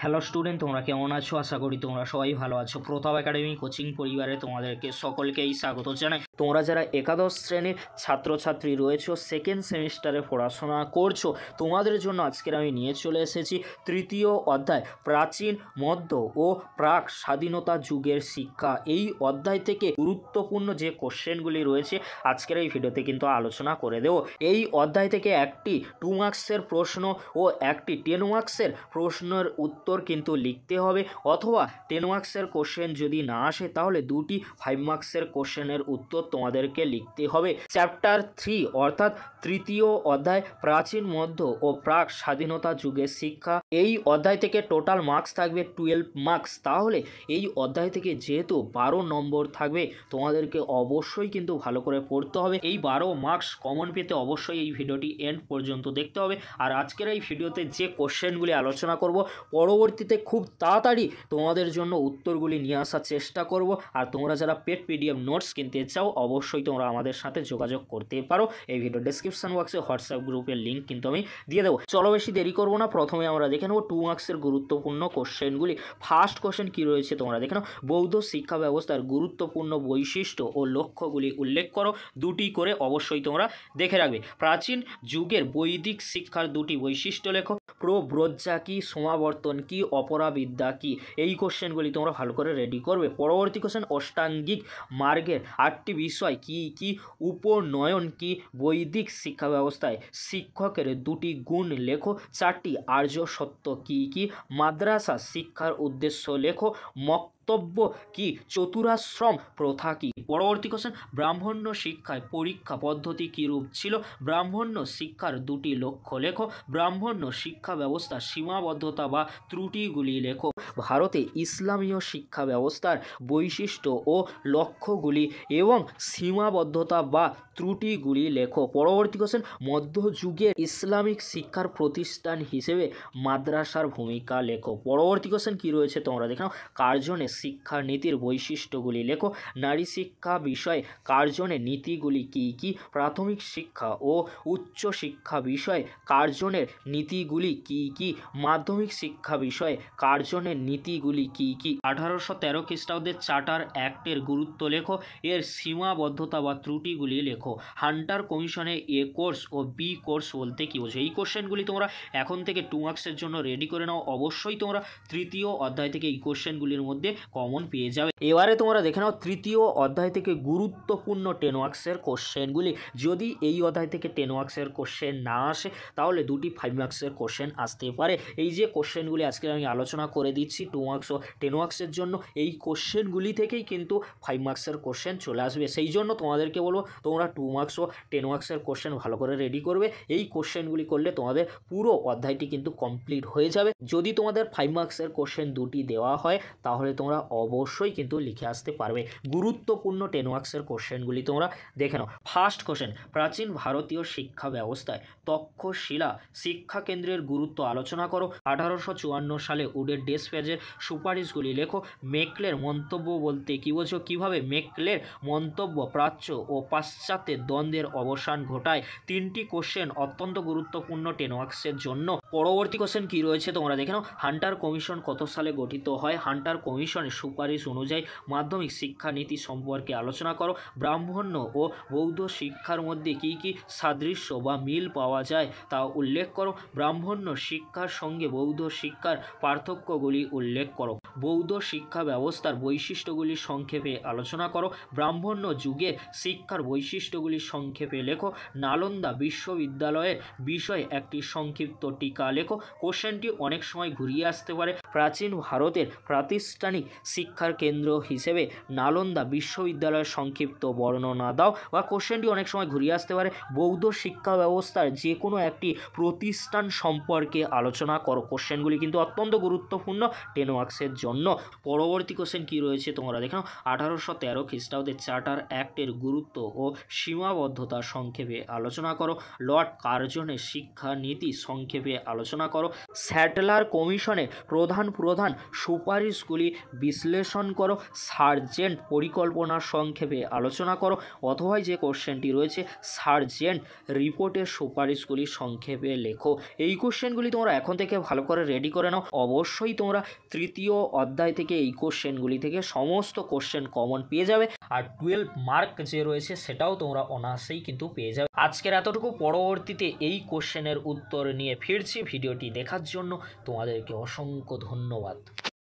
Hello student, তোমরা কেমন আছো? আশা করি তোমরা সবাই ভালো আছো। প্রতাপ একাডেমি কোচিং পরিবারে তোমাদেরকে সকলকেই স্বাগত জানাই। তোমরা যারা একাদশ শ্রেণীর ছাত্রছাত্রী রয়েছো, সেকেন্ড সেমিস্টারে পড়াশোনা করছো, তোমাদের জন্য আজকের আমি নিয়ে চলে এসেছি তৃতীয় অধ্যায় প্রাচীন, মধ্য ও প্রাক স্বাধীনতা যুগের শিক্ষা। এই অধ্যায় থেকে গুরুত্বপূর্ণ যে কোশ্চেনগুলি রয়েছে আজকের এই ভিডিওতে কিন্তু আলোচনা করে দেবো। এই অধ্যায় থেকে একটি 2 মার্কসের প্রশ্ন ও একটি 10 মার্কসের প্রশ্নের উত্তর কিন্তু লিখতে হবে, অথবা 10 মার্কসের কোশ্চেন যদি না আসে তাহলে দুটি 5 মার্কসের কোশ্চেনের উত্তর তোমাদেরকে লিখতে হবে। চ্যাপ্টার 3 অর্থাৎ তৃতীয় অধ্যায় প্রাচীন, মধ্য ও প্রাক স্বাধীনতা যুগের শিক্ষা। এই অধ্যায় থেকে টোটাল মার্কস থাকবে 12 মার্কস। তাহলে এই অধ্যায় থেকে যেহেতু 12 নম্বর থাকবে, তোমাদেরকে অবশ্যই কিন্তু ভালো করে পড়তে হবে। এই 12 মার্কস কমন পেতে অবশ্যই এই ভিডিওটি এন্ড পর্যন্ত দেখতে হবে। আর আজকের এই ভিডিওতে যে কোশ্চেনগুলি আলোচনা করব, পরবর্তীতে খুব তাড়াতাড়ি তোমাদের জন্য উত্তরগুলি নিয়ে আসার চেষ্টা করব। আর তোমরা যারা পেড পিডিএফ নোটস কিনতে চাও, অবশ্যই তোমরা আমাদের সাথে যোগাযোগ করতে পারো। এই ভিডিও ডেসক্রিপশন বক্সে হোয়াটসঅ্যাপ গ্রুপের লিঙ্ক কিন্তু আমি দিয়ে দেবো। চলো বেশি দেরি করবো না, প্রথমে আমরা দেখে নেবো 2 মার্কসের গুরুত্বপূর্ণ কোশ্চেনগুলি। ফার্স্ট কোশ্চেন কী রয়েছে তোমরা দেখে নাও। বৌদ্ধ শিক্ষা ব্যবস্থার গুরুত্বপূর্ণ বৈশিষ্ট্য ও লক্ষ্যগুলি উল্লেখ করো। দুটি করে অবশ্যই তোমরা দেখে রাখবে। প্রাচীন যুগের বৈদিক শিক্ষার দুটি বৈশিষ্ট্য লেখো। প্রব্রজ্জা কি, সমাবর্তন কি, অপরাবিদ্যা কি। এই কোশ্চেনগুলি তোমরা ভালো করে রেডি করবে। পরবর্তী কোশ্চেন, অষ্টাঙ্গিক মার্গের 8টি বিষয় কি কি, উপনয়ন কি, বৈদিক শিক্ষা ব্যবস্থায় শিক্ষকের 2টি গুণ লেখো। 4টি আর্য সত্য কি কি, মাদ্রাসা শিক্ষার উদ্দেশ্য লেখো। বক্তব্য কি, চতুরাশ্রম প্রথা কি। পরবর্তী কোশ্চেন, ব্রাহ্মণ্য শিক্ষায় পরীক্ষা পদ্ধতি কীরূপ ছিল। ব্রাহ্মণ্য শিক্ষার 2টি লক্ষ্য লেখো। ব্রাহ্মণ্য শিক্ষা ব্যবস্থার সীমাবদ্ধতা বা ত্রুটিগুলি লেখো। ভারতে ইসলামীয় শিক্ষা ব্যবস্থার বৈশিষ্ট্য ও লক্ষ্যগুলি এবং সীমাবদ্ধতা বা ত্রুটিগুলি লেখো। পরবর্তী কোশ্চেন, মধ্যযুগের ইসলামিক শিক্ষার প্রতিষ্ঠান হিসেবে মাদ্রাসার ভূমিকা লেখো। পরবর্তী কোশ্চেন কী রয়েছে তোমরা দেখো। কার্জনে শিক্ষা নীতির বৈশিষ্ট্যগুলি লেখো। নারী শিক্ষা বিষয়ে কার্জনের নীতিগুলি কি কি। প্রাথমিক শিক্ষা ও উচ্চ শিক্ষা বিষয়ে কার্জনের নীতিগুলি কি কি। মাধ্যমিক শিক্ষা বিষয়ে কার্জনের নীতিগুলি কি কি। 1813 খ্রিস্টাব্দের চার্টার অ্যাক্টের গুরুত্ব লেখো। এর সীমাবদ্ধতা বা ত্রুটিগুলি লেখো। হান্টার কমিশনে এ কোর্স ও বি কোর্স বলতে কী বোঝো। এই কোশ্চেনগুলি তোমরা এখন থেকে 2 মার্কসের জন্য রেডি করে নাও। অবশ্যই তোমরা তৃতীয় অধ্যায় থেকে এই কোশ্চেনগুলির মধ্যে কমন পেয়ে যাবে। এবারে তোমরা দেখে নাও তৃতীয় অধ্যায় থেকে গুরুত্বপূর্ণ 10 মার্কসের কোশ্চেনগুলি। যদি এই অধ্যায় থেকে 10 মার্কসের কোশ্চেন না আসে তাহলে দুটি 5 মার্কসের কোশ্চেন আসতে পারে। এই যে কোশ্চেনগুলি আজকে আমি আলোচনা করে দিচ্ছি 2 মার্কস ও 10 মার্কসের জন্য, এই কোশ্চেনগুলি থেকেই কিন্তু 5 মার্কসের কোশ্চেন চলে আসবে। সেই জন্য তোমাদেরকে বলবো তোমরা 2 মার্কস ও 10 মার্কসের কোশ্চেন ভালো করে রেডি করবে। এই কোশ্চেনগুলি করলে তোমাদের পুরো অধ্যায়টি কিন্তু কমপ্লিট হয়ে যাবে। যদি তোমাদের 5 মার্কসের কোশ্চেন দুটি দেওয়া হয় তাহলে তোমরা অবশ্যই কিন্তু লিখে আসতে পারবে। গুরুত্বপূর্ণ 10 মার্কসের কোশ্চেনগুলি তোমরা দেখে নাও। ফার্স্ট কোশ্চেন, প্রাচীন ভারতীয় শিক্ষা ব্যবস্থায় তক্ষশিলা শিক্ষা কেন্দ্রের গুরুত্ব আলোচনা করো। 1854 সালে উডের ডেসপ্যাচের সুপারিশগুলি লেখো। মেকলের মন্তব্য বলতে কী বোঝো। কীভাবে মেকলের মন্তব্য প্রাচ্য ও পাশ্চাত্যের দ্বন্দ্বের অবসান ঘটায়। 3টি কোশ্চেন অত্যন্ত গুরুত্বপূর্ণ 10 মার্কসের জন্য। পরবর্তী কোশ্চেন কী রয়েছে তোমরা দেখে নাও। হান্টার কমিশন কত সালে গঠিত হয়। হান্টার কমিশনের সুপারিশ অনুযায়ী মাধ্যমিক শিক্ষা নীতি সম্পর্কে আলোচনা করো। ব্রাহ্মণ্য ও বৌদ্ধ শিক্ষার মধ্যে কী কী সাদৃশ্য বা মিল পাওয়া যায় তা উল্লেখ করো। ব্রাহ্মণ্য শিক্ষার সঙ্গে বৌদ্ধ শিক্ষার পার্থক্যগুলি উল্লেখ করো। বৌদ্ধ শিক্ষা ব্যবস্থার বৈশিষ্ট্যগুলি সংক্ষেপে আলোচনা করো। ব্রাহ্মণ্য যুগের শিক্ষার বৈশিষ্ট্যগুলি সংক্ষেপে লেখো। নালন্দা বিশ্ববিদ্যালয়ের বিষয়ে একটি সংক্ষিপ্ত টিকা লেখো। কোশ্চেনটি অনেক সময় ঘুরিয়ে আসতে পারে। প্রাচীন ভারতের প্রাতিষ্ঠানিক শিক্ষার কেন্দ্র হিসেবে নালন্দা বিশ্ববিদ্যালয়ের সংক্ষিপ্ত বর্ণনা দাও। বা কোশ্চেনটি অনেক সময় ঘুরিয়ে আসতে পারে। বৌদ্ধ শিক্ষা ব্যবস্থার যে কোনো একটি প্রতিষ্ঠান সম্পর্কে আলোচনা করো। কোশ্চেনগুলি কিন্তু অত্যন্ত গুরুত্বপূর্ণ 10 মার্কসের জন্য। পরবর্তী কোশ্চেন কী রয়েছে তোমরা দেখো। 1813 খ্রিস্টাব্দের চার্টার অ্যাক্টের গুরুত্ব ও সীমাবদ্ধতা সংক্ষেপে আলোচনা করো। লর্ড কার্জনের শিক্ষা নীতি সংক্ষেপে আলোচনা করো। স্যাটলার কমিশনের প্রধান সুপারিশগুলি বিশ্লেষণ করো, সার্জেন্ট পরিকল্পনার সংক্ষেপে আলোচনা করো, অথবা যে কোশ্চেনটি রয়েছে সার্জেন্ট রিপোর্টের সুপারিশগুলি সংক্ষেপে লেখো। এই কোশ্চেনগুলি তোমরা এখন থেকে ভালো করে রেডি করে নাও। অবশ্যই তোমরা তৃতীয় অধ্যায় থেকে এই কোশ্চেনগুলি থেকে সমস্ত কোশ্চেন কমন পেয়ে যাবে, আর 12 মার্ক যে রয়েছে সেটাও তোমরা অনায়াসেই কিন্তু পেয়ে যাবে। আজকের এতটুকু, পরবর্তীতে এই কোশ্চেনের উত্তর নিয়ে ফিরছি। ভিডিওটি দেখার জন্য তোমাদেরকে অসংখ্য ধন্যবাদ।